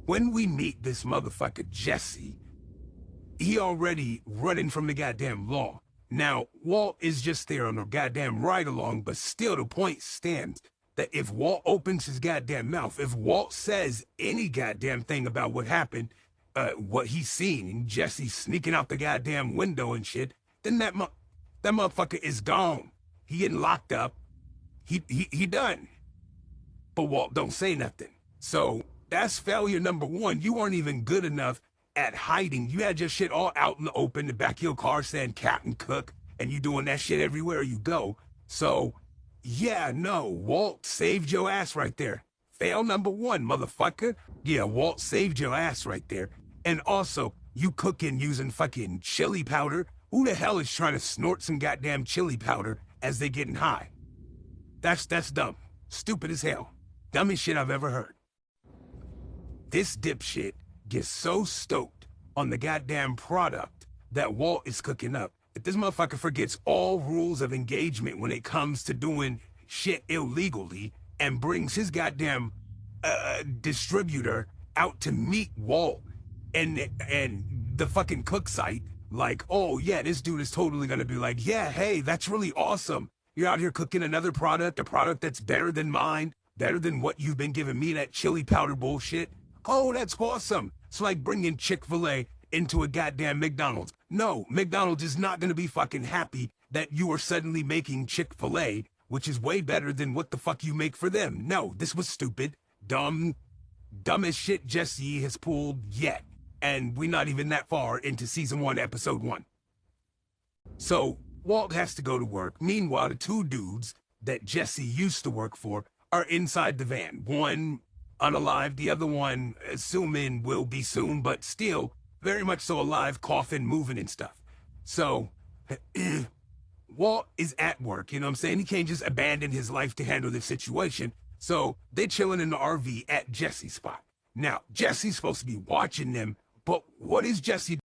when we meet this motherfucker Jesse, he already running from the goddamn law. Now, Walt is just there on a goddamn ride-along, but still the point stands that if Walt opens his goddamn mouth, if Walt says any goddamn thing about what happened, what he's seen, and Jesse sneaking out the goddamn window and shit, then that motherfucker is gone. He getting locked up. He done. But Walt don't say nothing. So that's failure number one. You weren't even good enough at hiding. You had your shit all out in the open, the back of your car saying Captain Cook, and you doing that shit everywhere you go. So, yeah, no, Walt saved your ass right there. Fail number one, motherfucker. Yeah, Walt saved your ass right there. And also, you cooking using fucking chili powder. Who the hell is trying to snort some goddamn chili powder as they getting high? That's dumb. Stupid as hell. Dumbest shit I've ever heard. This dipshit gets so stoked on the goddamn product that Walt is cooking up that this motherfucker forgets all rules of engagement when it comes to doing shit illegally and brings his goddamn distributor out to meet Walt and the fucking cook site. Like, oh yeah, this dude is totally gonna be like, yeah, hey, that's really awesome. You're out here cooking another product, a product that's better than mine, better than what you've been giving me, that chili powder bullshit. Oh, that's awesome. It's like bringing Chick-fil-A into a goddamn McDonald's. No, McDonald's is not going to be fucking happy that you are suddenly making Chick-fil-A, which is way better than what the fuck you make for them. No, this was stupid, dumbest shit Jesse has pulled yet. And we're not even that far into season 1, episode 1. So Walt has to go to work. Meanwhile, the two dudes that Jesse used to work for are inside the van. One unalive, the other one, assuming will be soon, but still very much so alive, coughing, moving and stuff. So Walt is at work, you know what I'm saying? He can't just abandon his life to handle this situation. So they're chilling in the RV at Jesse's spot. Now, Jesse's supposed to be watching them, but what is Jesse?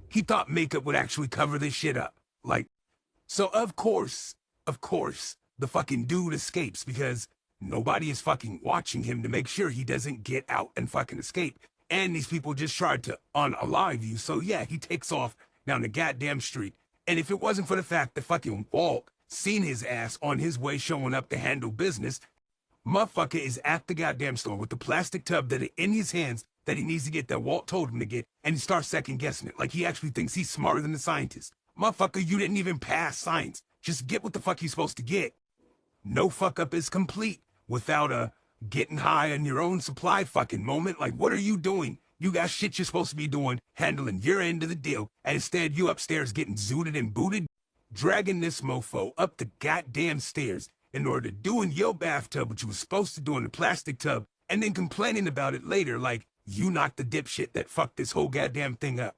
He thought makeup would actually cover this shit up. Like, so of course, the fucking dude escapes because nobody is fucking watching him to make sure he doesn't get out and fucking escape. And these people just tried to unalive you. So yeah, he takes off down the goddamn street. And if it wasn't for the fact that fucking Walt seen his ass on his way showing up to handle business, motherfucker is at the goddamn store with the plastic tub that in his hands that he needs to get that Walt told him to get, and he starts second guessing it. Like he actually thinks he's smarter than the scientist. Motherfucker, you didn't even pass science. Just get what the fuck you're supposed to get. No fuck up is complete without a getting high on your own supply fucking moment. Like, what are you doing? You got shit you're supposed to be doing, handling your end of the deal, and instead you upstairs getting zooted and booted, dragging this mofo up the goddamn stairs in order to do in your bathtub what you were supposed to do in the plastic tub, and then complaining about it later like you knocked the dipshit that fucked this whole goddamn thing up.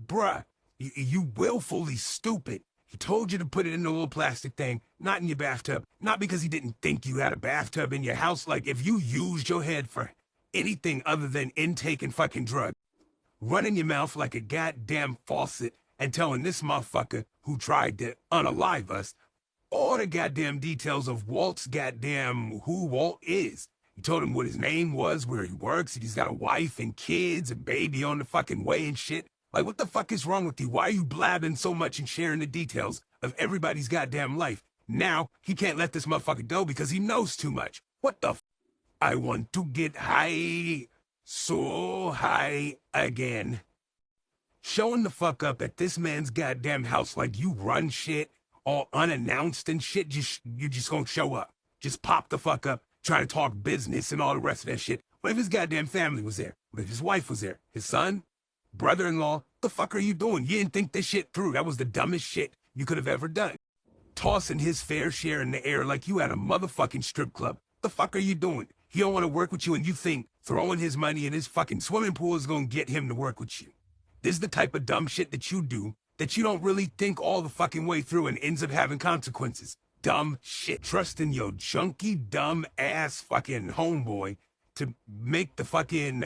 Bruh, you willfully stupid. He told you to put it in a little plastic thing, not in your bathtub. Not because he didn't think you had a bathtub in your house. Like, if you used your head for anything other than intake and fucking drug, running your mouth like a goddamn faucet and telling this motherfucker who tried to unalive us all the goddamn details of Walt's goddamn who Walt is. He told him what his name was, where he works, and he's got a wife and kids and baby on the fucking way and shit. Like, what the fuck is wrong with you? Why are you blabbing so much and sharing the details of everybody's goddamn life? Now, he can't let this motherfucker go because he knows too much. What the f? I want to get high, so high again. Showing the fuck up at this man's goddamn house like you run shit all unannounced and shit, you just gonna show up. Just pop the fuck up, try to talk business and all the rest of that shit. What if his goddamn family was there? What if his wife was there? His son? Brother-in-law? The fuck are you doing? You didn't think this shit through. That was the dumbest shit you could have ever done. Tossing his fair share in the air like you had a motherfucking strip club. The fuck are you doing? He don't want to work with you and you think throwing his money in his fucking swimming pool is gonna get him to work with you. This is the type of dumb shit that you do that you don't really think all the fucking way through and ends up having consequences. Dumb shit. Trusting your junky, dumb ass fucking homeboy to make the fucking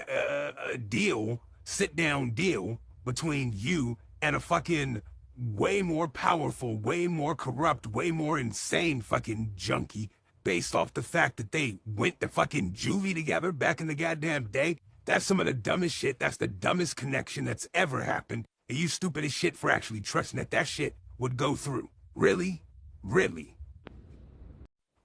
deal, sit down deal between you and a fucking way more powerful, way more corrupt, way more insane fucking junkie based off the fact that they went to fucking juvie together back in the goddamn day. That's some of the dumbest shit. That's the dumbest connection that's ever happened. And you stupid as shit for actually trusting that that shit would go through. Really? Really?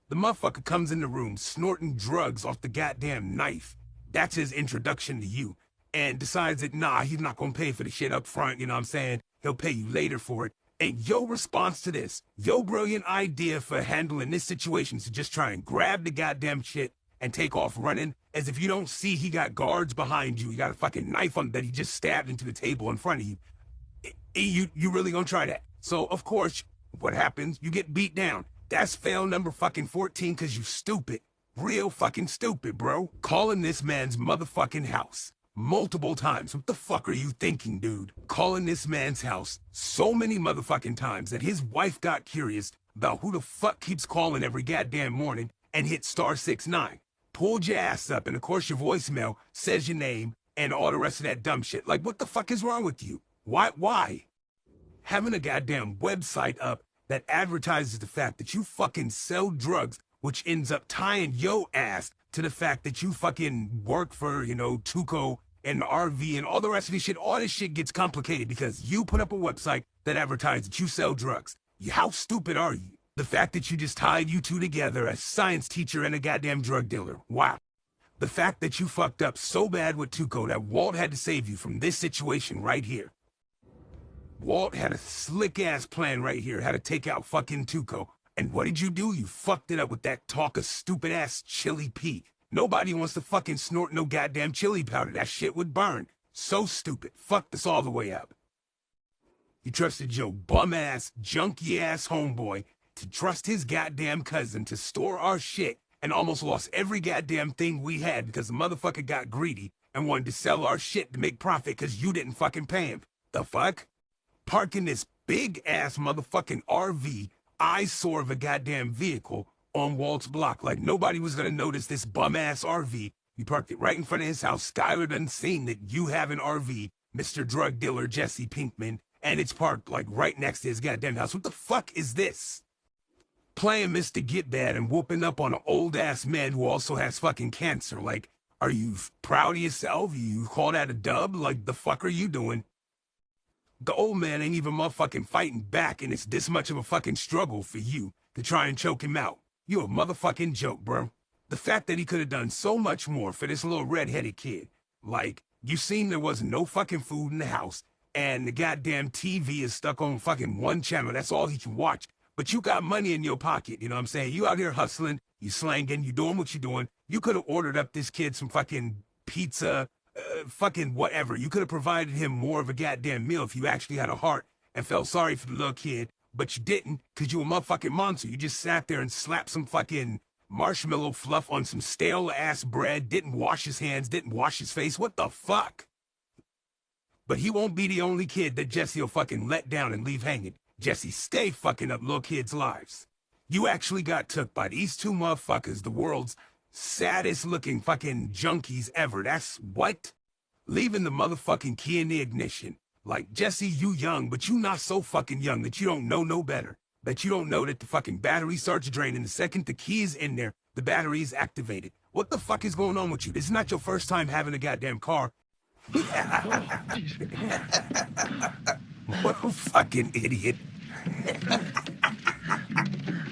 The motherfucker comes in the room snorting drugs off the goddamn knife. That's his introduction to you. And decides that, nah, he's not gonna pay for the shit up front, you know what I'm saying? He'll pay you later for it. And your response to this, your brilliant idea for handling this situation is to just try and grab the goddamn shit and take off running, as if you don't see he got guards behind you. He got a fucking knife on that he just stabbed into the table in front of you. You really gonna try that? So, of course, what happens? You get beat down. That's fail number fucking 14 because you stupid. Real fucking stupid, bro. Calling this man's motherfucking house multiple times. What the fuck are you thinking, dude? Calling this man's house so many motherfucking times that his wife got curious about who the fuck keeps calling every goddamn morning and hit *69. Pulled your ass up, and of course your voicemail says your name and all the rest of that dumb shit. Like, what the fuck is wrong with you? Why? Having a goddamn website up that advertises the fact that you fucking sell drugs, which ends up tying your ass to the fact that you fucking work for, you know, Tuco and RV and all the rest of this shit. All this shit gets complicated because you put up a website that advertises that you sell drugs. How stupid are you? The fact that you just tied you two together, a science teacher and a goddamn drug dealer. Wow. The fact that you fucked up so bad with Tuco that Walt had to save you from this situation right here. Walt had a slick-ass plan right here, how to take out fucking Tuco. And what did you do? You fucked it up with that talk of stupid-ass chili pea. Nobody wants to fucking snort no goddamn chili powder. That shit would burn. So stupid. Fucked us all the way up. You trusted your bum-ass, junky-ass homeboy to trust his goddamn cousin to store our shit and almost lost every goddamn thing we had because the motherfucker got greedy and wanted to sell our shit to make profit because you didn't fucking pay him. The fuck? Parking this big-ass motherfucking RV eyesore of a goddamn vehicle on Walt's block like nobody was gonna notice this bum-ass RV. You parked it right in front of his house. Skylar done seen that you have an RV, Mr. Drug Dealer Jesse Pinkman, and it's parked like right next to his goddamn house. What the fuck is this? Playing Mr. Get Bad and whooping up on an old-ass man who also has fucking cancer. Like, are you proud of yourself? You call that a dub? Like, the fuck are you doing? The old man ain't even motherfucking fighting back, and it's this much of a fucking struggle for you to try and choke him out. You a motherfucking joke, bro. The fact that he could have done so much more for this little red-headed kid. Like, you seen there wasn't no fucking food in the house, and the goddamn TV is stuck on fucking one channel. That's all he can watch. But you got money in your pocket, you know what I'm saying? You out here hustling, you slanging, you doing what you doing. You could have ordered up this kid some fucking pizza, fucking whatever. You could have provided him more of a goddamn meal if you actually had a heart and felt sorry for the little kid, but you didn't because you a motherfucking monster. You just sat there and slapped some fucking marshmallow fluff on some stale-ass bread, didn't wash his hands, didn't wash his face. What the fuck? But he won't be the only kid that Jesse will fucking let down and leave hanging. Jesse, stay fucking up little kids' lives. You actually got took by these two motherfuckers, the world's saddest-looking fucking junkies ever. That's what? Leaving the motherfucking key in the ignition. Like, Jesse, you young, but you not so fucking young that you don't know no better. That you don't know that the fucking battery starts draining the second the key is in there, the battery is activated. What the fuck is going on with you? This is not your first time having a goddamn car. What a fucking idiot.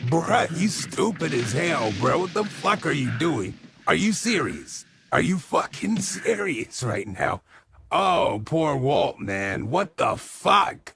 Bruh, you stupid as hell, bro. What the fuck are you doing? Are you serious? Are you fucking serious right now? Oh, poor Walt, man. What the fuck?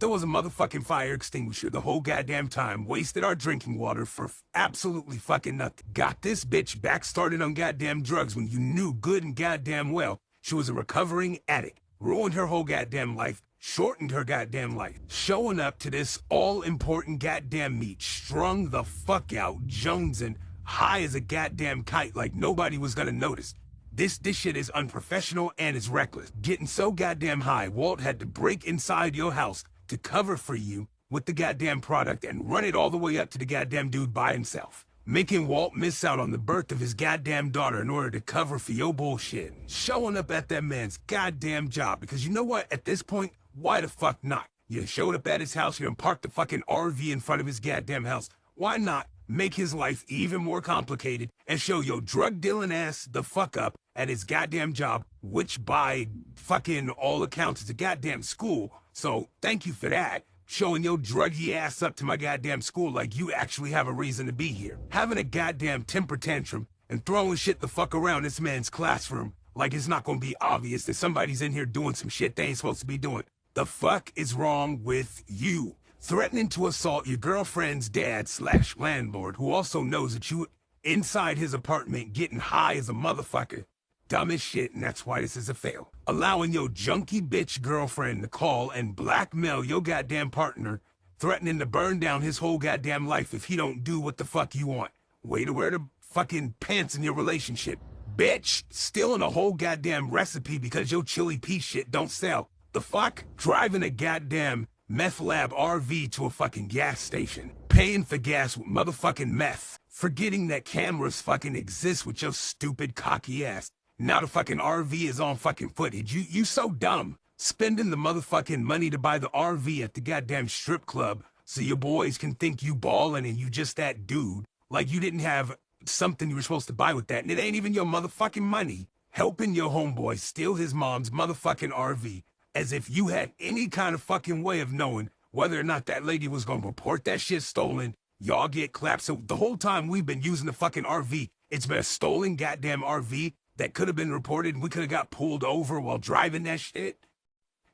There was a motherfucking fire extinguisher the whole goddamn time. Wasted our drinking water for absolutely fucking nothing. Got this bitch back started on goddamn drugs when you knew good and goddamn well she was a recovering addict. Ruined her whole goddamn life. Shortened her goddamn life. Showing up to this all-important goddamn meet. Strung the fuck out. Jonesing. High as a goddamn kite like nobody was gonna notice. This shit is unprofessional and is reckless. Getting so goddamn high, Walt had to break inside your house to cover for you with the goddamn product and run it all the way up to the goddamn dude by himself. Making Walt miss out on the birth of his goddamn daughter in order to cover for your bullshit. Showing up at that man's goddamn job because you know what? At this point, why the fuck not? You showed up at his house, you done parked the fucking RV in front of his goddamn house. Why not make his life even more complicated, and show your drug dealing ass the fuck up at his goddamn job, which by fucking all accounts is a goddamn school. So thank you for that. Showing your druggy ass up to my goddamn school like you actually have a reason to be here. Having a goddamn temper tantrum and throwing shit the fuck around this man's classroom like it's not gonna be obvious that somebody's in here doing some shit they ain't supposed to be doing. The fuck is wrong with you? Threatening to assault your girlfriend's dad/landlord, who also knows that you inside his apartment getting high as a motherfucker. Dumb as shit, and that's why this is a fail. Allowing your junky bitch girlfriend to call and blackmail your goddamn partner, threatening to burn down his whole goddamn life if he don't do what the fuck you want. Way to wear the fucking pants in your relationship. Bitch, stealing a whole goddamn recipe because your chili pea shit don't sell. The fuck? Driving a goddamn meth lab RV to a fucking gas station. Paying for gas with motherfucking meth. Forgetting that cameras fucking exist with your stupid cocky ass. Now the fucking RV is on fucking footage. You so dumb. Spending the motherfucking money to buy the RV at the goddamn strip club so your boys can think you ballin' and you just that dude. Like you didn't have something you were supposed to buy with that, and it ain't even your motherfucking money. Helping your homeboy steal his mom's motherfucking RV as if you had any kind of fucking way of knowing whether or not that lady was gonna report that shit stolen. Y'all get clapped. So the whole time we've been using the fucking RV, it's been a stolen goddamn RV that could have been reported and we could have got pulled over while driving that shit.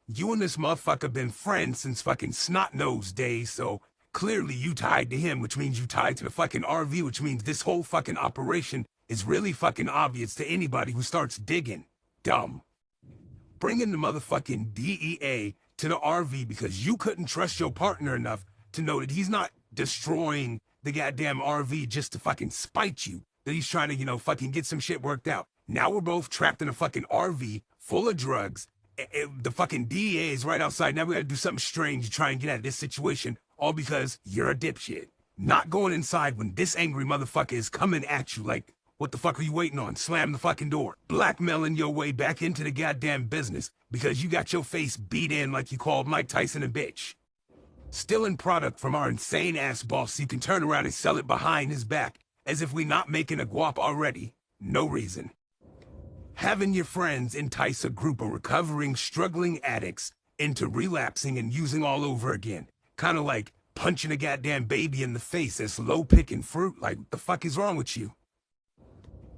You and this motherfucker been friends since fucking snot-nosed days, so clearly you tied to him, which means you tied to the fucking RV, which means this whole fucking operation is really fucking obvious to anybody who starts digging. Dumb. Bringing the motherfucking DEA to the RV because you couldn't trust your partner enough to know that he's not destroying the goddamn RV just to fucking spite you, that he's trying to, you know, fucking get some shit worked out. Now we're both trapped in a fucking RV full of drugs. The fucking DEA is right outside. Now we gotta do something strange to try and get out of this situation, all because you're a dipshit. Not going inside when this angry motherfucker is coming at you like, what the fuck are you waiting on? Slam the fucking door. Blackmailing your way back into the goddamn business because you got your face beat in like you called Mike Tyson a bitch. Stealing product from our insane ass boss so you can turn around and sell it behind his back as if we not making a guap already. No reason. Having your friends entice a group of recovering, struggling addicts into relapsing and using all over again. Kind of like punching a goddamn baby in the face that's low-picking fruit. Like, what the fuck is wrong with you?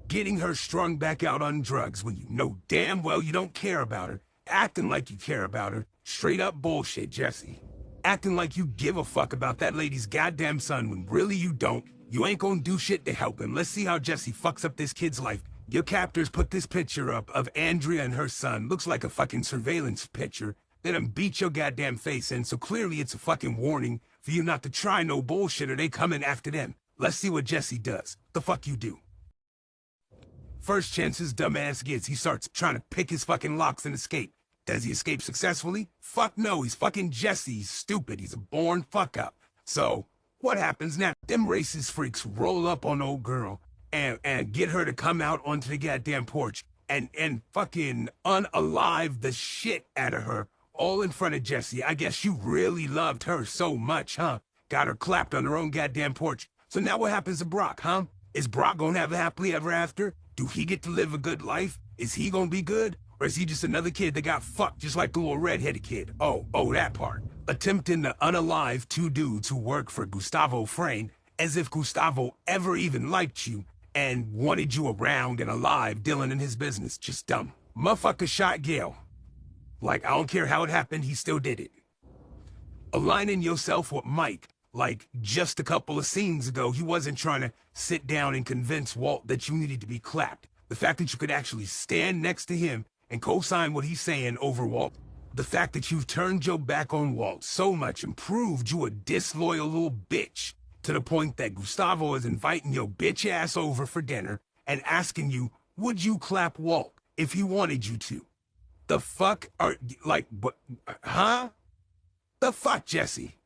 Getting her strung back out on drugs when you know damn well you don't care about her. Acting like you care about her. Straight up bullshit, Jesse. Acting like you give a fuck about that lady's goddamn son when really you don't. You ain't gonna do shit to help him. Let's see how Jesse fucks up this kid's life. Your captors put this picture up of Andrea and her son. Looks like a fucking surveillance picture. They done beat your goddamn face in, so clearly it's a fucking warning for you not to try no bullshit or they coming after them. Let's see what Jesse does. The fuck you do? First chance his dumbass gets, he starts trying to pick his fucking locks and escape. Does he escape successfully? Fuck no, he's fucking Jesse. He's stupid. He's a born fuck up. So, what happens now? Them racist freaks roll up on old girl and get her to come out onto the goddamn porch and fucking unalive the shit out of her all in front of Jesse. I guess you really loved her so much, huh? Got her clapped on her own goddamn porch. So now what happens to Brock, huh? Is Brock gonna have a happily ever after? Do he get to live a good life? Is he gonna be good? Or is he just another kid that got fucked just like the little redheaded kid? Oh, that part. Attempting to unalive two dudes who work for Gustavo Frayne as if Gustavo ever even liked you and wanted you around and alive dealing in his business. Just dumb. Motherfucker shot Gail. Like, I don't care how it happened, he still did it. Aligning yourself with Mike. Like, just a couple of scenes ago, he wasn't trying to sit down and convince Walt that you needed to be clapped. The fact that you could actually stand next to him and co-sign what he's saying over Walt. The fact that you've turned your back on Walt so much and proved you a disloyal little bitch to the point that Gustavo is inviting your bitch ass over for dinner and asking you, would you clap Walt if he wanted you to? The fuck are, like, what, huh? The fuck, Jesse?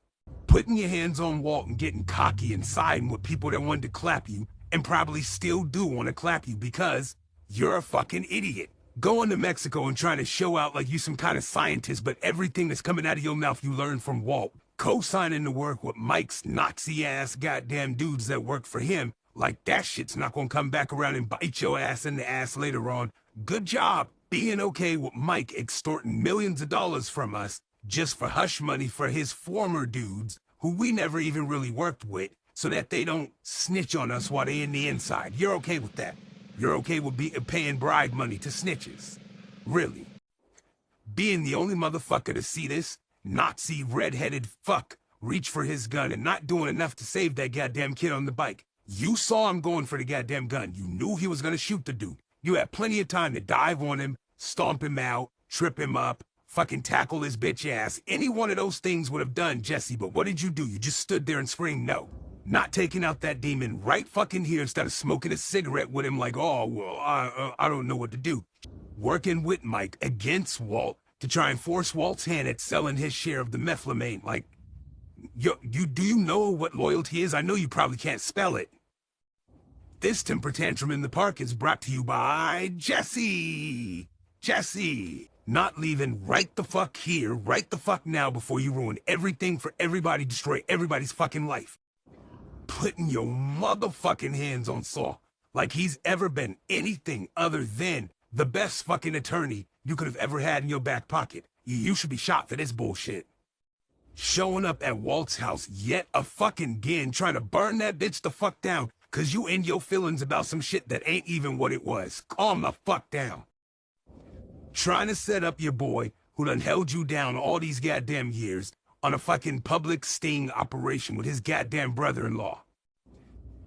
Putting your hands on Walt and getting cocky and siding with people that wanted to clap you and probably still do want to clap you because you're a fucking idiot. Going to Mexico and trying to show out like you some kind of scientist, but everything that's coming out of your mouth you learned from Walt. Co-signing to work with Mike's Nazi-ass goddamn dudes that work for him, like that shit's not gonna come back around and bite your ass in the ass later on. Good job being okay with Mike extorting millions of dollars from us just for hush money for his former dudes who we never even really worked with, so that they don't snitch on us while they in the inside. You're okay with that? You're okay with paying bribe money to snitches? Really? Being the only motherfucker to see this Nazi red-headed fuck reach for his gun and not doing enough to save that goddamn kid on the bike. You saw him going for the goddamn gun. You knew he was gonna shoot the dude. You had plenty of time to dive on him, stomp him out, trip him up, fucking tackle his bitch ass. Any one of those things would have done, Jesse, but what did you do? You just stood there and screamed no. Not taking out that demon right fucking here instead of smoking a cigarette with him like, oh, well, I don't know what to do. Working with Mike against Walt to try and force Walt's hand at selling his share of the methylamine. Like, do you know what loyalty is? I know you probably can't spell it. This temper tantrum in the park is brought to you by Jesse. Jesse. Not leaving right the fuck here, right the fuck now before you ruin everything for everybody, destroy everybody's fucking life. Putting your motherfucking hands on Saul like he's ever been anything other than the best fucking attorney you could have ever had in your back pocket. You should be shot for this bullshit. Showing up at Walt's house yet a fucking again, trying to burn that bitch the fuck down cause you in your feelings about some shit that ain't even what it was. Calm the fuck down. Trying to set up your boy who done held you down all these goddamn years on a fucking public sting operation with his goddamn brother-in-law.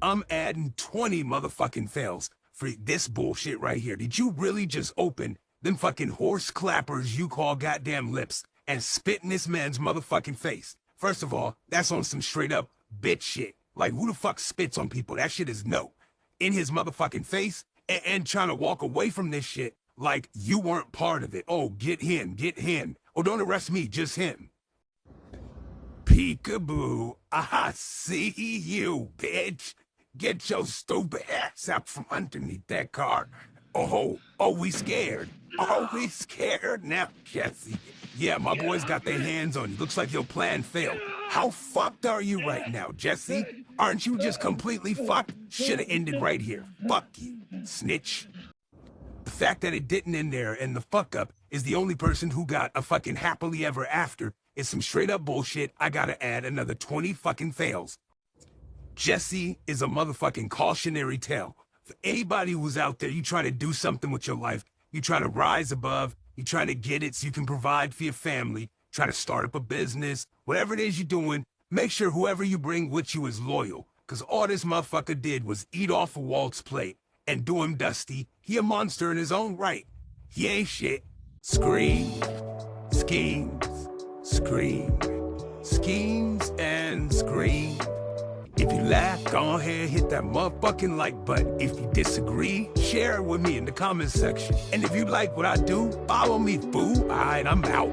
I'm adding 20 motherfucking fails for this bullshit right here. Did you really just open them fucking horse clappers you call goddamn lips and spit in this man's motherfucking face? First of all, that's on some straight up bitch shit. Like, who the fuck spits on people? That shit is no. In his motherfucking face and trying to walk away from this shit like you weren't part of it. Oh, get him, get him. Oh, don't arrest me, just him. Peekaboo, I see you, bitch. Get your stupid ass out from underneath that car. Oh, we scared. Oh, we scared now, Jesse. Yeah, my boys got their hands on you. Looks like your plan failed. How fucked are you right now, Jesse? Aren't you just completely fucked? Should've ended right here. Fuck you, snitch. The fact that it didn't end there and the fuck up is the only person who got a fucking happily ever after is some straight up bullshit. I gotta add another 20 fucking fails. Jesse is a motherfucking cautionary tale. For anybody who's out there, you trying to do something with your life, you trying to rise above, you trying to get it so you can provide for your family, trying to start up a business, whatever it is you're doing, make sure whoever you bring with you is loyal. Cause all this motherfucker did was eat off of Walt's plate and do him dusty. He a monster in his own right. He ain't shit. Scream, schemes, scream, schemes and scream. If you laugh, go ahead, hit that motherfucking like button. If you disagree, share it with me in the comments section. And if you like what I do, follow me, fool. All right, I'm out.